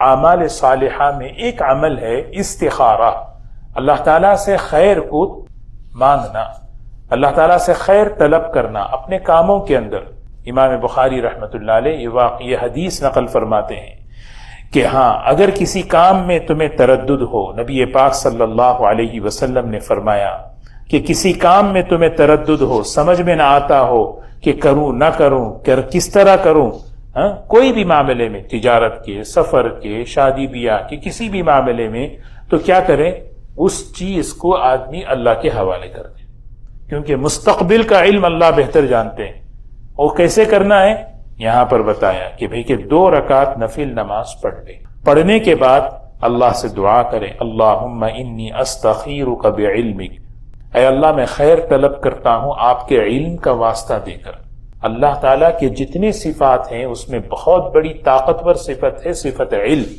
اعمال صالحہ میں ایک عمل ہے استخارہ، اللہ تعالیٰ سے خیر کو مانگنا، اللہ تعالیٰ سے خیر طلب کرنا اپنے کاموں کے اندر۔ امام بخاری رحمۃ اللہ علیہ یہ حدیث نقل فرماتے ہیں کہ ہاں اگر کسی کام میں تمہیں تردد ہو، نبی پاک صلی اللہ علیہ وسلم نے فرمایا کہ کسی کام میں تمہیں تردد ہو، سمجھ میں نہ آتا ہو کہ کروں نہ کروں، کس طرح کروں، کوئی بھی معاملے میں، تجارت کے، سفر کے، شادی بیاہ کے، کسی بھی معاملے میں، تو کیا کریں؟ اس چیز کو آدمی اللہ کے حوالے کر دے، کیونکہ مستقبل کا علم اللہ بہتر جانتے ہیں۔ اور کیسے کرنا ہے یہاں پر بتایا کہ بھئی کہ 2 رکعت نفل نماز پڑھ لے، پڑھنے کے بعد اللہ سے دعا کریں، اللہم انی استخیرک بعلمک، اے اللہ میں خیر طلب کرتا ہوں آپ کے علم کا واسطہ دے کر۔ اللہ تعالیٰ کے جتنے صفات ہیں اس میں بہت بڑی طاقتور صفت ہے صفت علم۔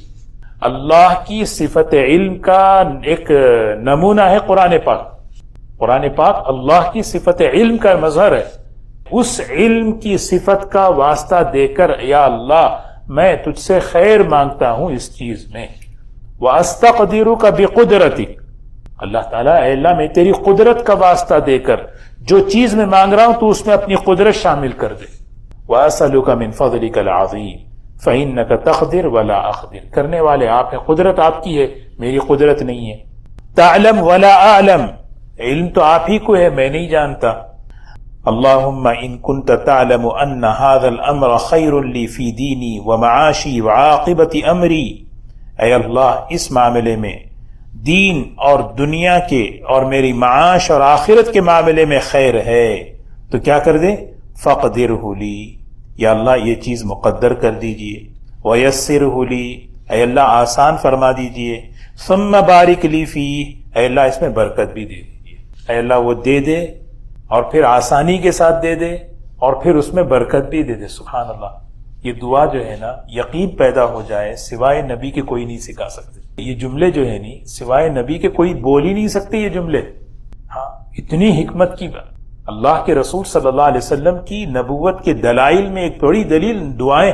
اللہ کی صفت علم کا ایک نمونہ ہے قرآن پاک۔ قرآن پاک اللہ کی صفت علم کا مظہر ہے۔ اس علم کی صفت کا واسطہ دے کر یا اللہ میں تجھ سے خیر مانگتا ہوں اس چیز میں، وَأَسْتَقْدِرُكَ بِقُدْرَتِكَ، اللہ تعالیٰ اے اللہ میں تیری قدرت کا واسطہ دے کر جو چیز میں مانگ رہا ہوں تو اس میں اپنی قدرت شامل کر دے، وَأَسْأَلُكَ مِن فَضْلِكَ الْعَظِيمِ فَإِنَّكَ تَقْدِرُ وَلَا أَقْدِرُ، کرنے والے آپ ہیں، قدرت آپ کی ہے، میری قدرت نہیں ہے۔ تَعْلَمْ وَلَا أَعْلَمْ، علم تو آپ ہی کو ہے، میں نہیں جانتا۔ اللہم ان کنت تعلم ان هذا الامر خیر لی فی دینی ومعاشی وعاقبت امری، اے اللہ اس معاملے میں، دین اور دنیا کے اور میری معاش اور آخرت کے معاملے میں خیر ہے تو کیا کر دے؟ فقدرہ لی، یا اللہ یہ چیز مقدر کر دیجئے، ویسرہ لی، اے اللہ آسان فرما دیجئے، ثم بارک لی فیہ، اے اللہ اس میں برکت بھی دے دیجئے، اے اللہ وہ دے دے اور پھر آسانی کے ساتھ دے دے اور پھر اس میں برکت بھی دے دے۔ سبحان اللہ، یہ دعا جو ہے نا یقین پیدا ہو جائے، سوائے نبی کے کوئی نہیں سکھا سکتے یہ جملے جو ہے نہیں، سوائے نبی کے کوئی بول ہی نہیں سکتے یہ جملے۔ ہاں اتنی حکمت کی بات، اللہ کے رسول صلی اللہ علیہ وسلم کی نبوت کے دلائل میں ایک بڑی دلیل دعائیں۔